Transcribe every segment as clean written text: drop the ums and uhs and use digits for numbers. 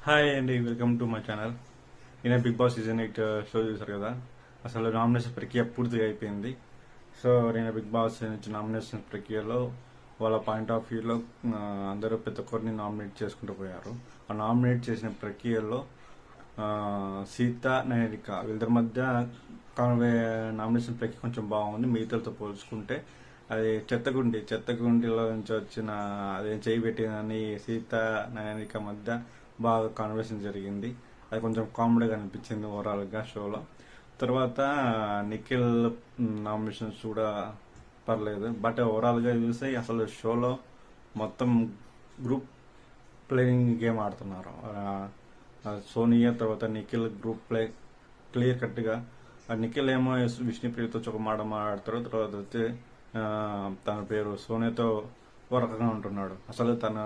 Hi అండి, welcome to my channel. ఈయన big boss season 8 show చూసారు కదా. అసలు నామినేషన్ ప్రక్రియ పూర్తిగా అయిపోయింది. సో నేను బిగ్ బాస్ నుంచి నామినేషన్ ప్రక్రియలో వాళ్ళ పాయింట్ ఆఫ్ వ్యూలో అందరూ ప్రతి ఒక్కరిని నామినేట్ చేసుకుంటూ పోయారు. ఆ నామినేట్ చేసిన ప్రక్రియలో సీత, నైనిక వీళ్ళిద్దరి మధ్య నామినేషన్ ప్రక్రియ కొంచెం బాగుంది మిగతాలతో పోల్చుకుంటే. అది చెత్తగుండిలో నుంచి వచ్చిన అదే చేయి పెట్టిందని సీత, నైనిక మధ్య బాగా కాన్వర్సేషన్ జరిగింది. అది కొంచెం కామెడీగా అనిపించింది ఓవరాల్గా షోలో. తర్వాత నిఖిల్ నామినేషన్స్ కూడా పర్లేదు, బట్ ఓవరాల్గా చూస్తే అసలు షోలో మొత్తం గ్రూప్ ప్లేయింగ్ గేమ్ ఆడుతున్నారు. సోనియా తర్వాత నిఖిల్ గ్రూప్ ప్లే క్లియర్ కట్గా. నిఖిల్ ఏమో విష్ణుప్రియతో ఒక మాట మాట్లాడతారు, తర్వాత వచ్చి తన పేరు సోనియాతో ఒక రకంగా ఉంటున్నాడు. అసలు తన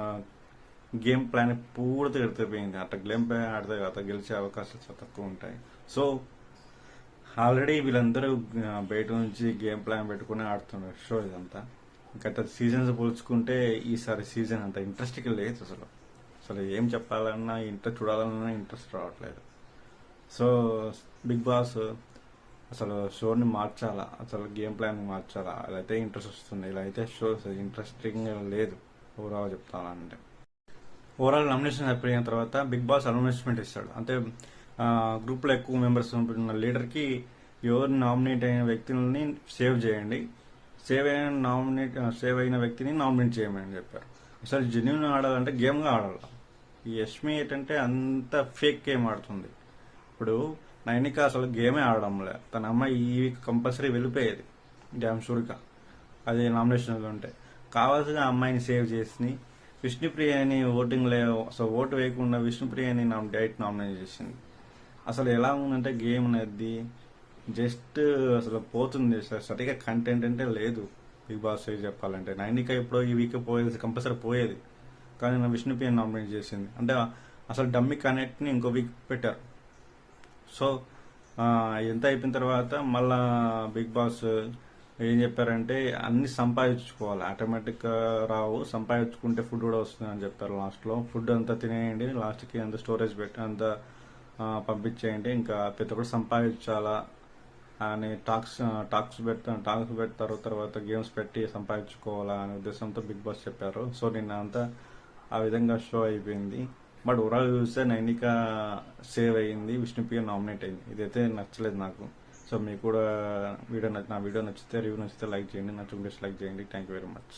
గేమ్ ప్లాన్ పూర్తిగా ఎడిపోయింది. అట్లా గేమ్ ప్లాన్ ఆడితే కదా గెలిచే అవకాశాలు చాలా తక్కువ ఉంటాయి. సో ఆల్రెడీ వీళ్ళందరూ బయట నుంచి గేమ్ ప్లాన్ పెట్టుకుని ఆడుతున్నారు షో. ఇదంతా గత సీజన్స్ పోల్చుకుంటే ఈసారి సీజన్ అంత ఇంట్రెస్ట్గా లేదు. అసలు ఏం చెప్పాలన్నా ఇంట్రెస్ట్, చూడాలన్నా ఇంట్రెస్ట్ రావట్లేదు. సో బిగ్ బాస్ అసలు షోని మార్చాలా, అసలు గేమ్ ప్లాన్ మార్చాలా, అదైతే ఇంట్రెస్ట్ వస్తుంది. ఇలా అయితే షో ఇంట్రెస్టింగ్ లేదు ఓవరాల్ చెప్తానంటే. ఓవరాల్ నామినేషన్ అయిపోయిన తర్వాత బిగ్ బాస్ అనౌన్స్మెంట్ ఇస్తాడు. అంటే గ్రూప్లో ఎక్కువ మెంబర్స్ ఉన్న లీడర్కి ఎవరు నామినేట్ అయిన వ్యక్తులని సేవ్ చేయండి, సేవ్ అయిన వ్యక్తిని నామినేట్ చేయమని చెప్పారు. అసలు జెన్యున్ ఆడాలంటే గేమ్గా ఆడాలి. ఈ యష్మి ఏంటంటే అంత ఫేక్ గేమ్ ఆడుతుంది. ఇప్పుడు నైనిక అసలు గేమే ఆడడంలే. తన అమ్మాయి ఈ వీక్ కంపల్సరీ వెళ్ళిపోయేది డ్యామ్ షూర్గా, అది నామినేషన్లో ఉంటే. కావాల్సిన అమ్మాయిని సేవ్ చేసి విష్ణుప్రియని ఓటింగ్ అసలు ఓటు వేయకుండా విష్ణుప్రియని డైరెక్ట్ నామినేట్ చేసింది. అసలు ఎలా ఉందంటే గేమ్ అనేది జస్ట్ అసలు పోతుంది. సరిగా కంటెంట్ అంటే లేదు బిగ్ బాస్ చెప్పాలంటే. నైనిక ఎప్పుడో ఈ వీక్ పోయేది, కంపల్సరీ పోయేది, కానీ నా విష్ణుప్రియని నామినేట్ చేసింది. అంటే అసలు డమ్మీ కనెక్ట్ని ఇంకో వీక్ పెట్టారు. సో ఎంత అయిపోయిన తర్వాత మళ్ళా బిగ్ బాస్ ఏం చెప్పారంటే అన్ని సంపాదించుకోవాలి, ఆటోమేటిక్గా రావు, సంపాదించుకుంటే ఫుడ్ కూడా వస్తుంది అని చెప్పారు. లాస్ట్లో ఫుడ్ అంతా తినేయండి, లాస్ట్కి అంత స్టోరేజ్ పెట్టి అంత పంపించేయండి, ఇంకా ప్రతి ఒక్కరు సంపాదించాలా అని టాక్స్ పెడతారు. తర్వాత గేమ్స్ పెట్టి సంపాదించుకోవాలా అనే ఉద్దేశంతో బిగ్ బాస్ చెప్పారు. సో నిన్న అంతా ఆ విధంగా షో అయిపోయింది. బట్ ఓవరాల్ చూస్తే నైనిక సేవ్ అయ్యింది, విష్ణుప్రియ నామినేట్ అయింది. ఇదైతే నచ్చలేదు నాకు. సో మీకు కూడా నా వీడియో నచ్చితే, రివ్యూ నచ్చితే లైక్ చేయండి, నచ్చిన లైక్ చేయండి. Thank you very much.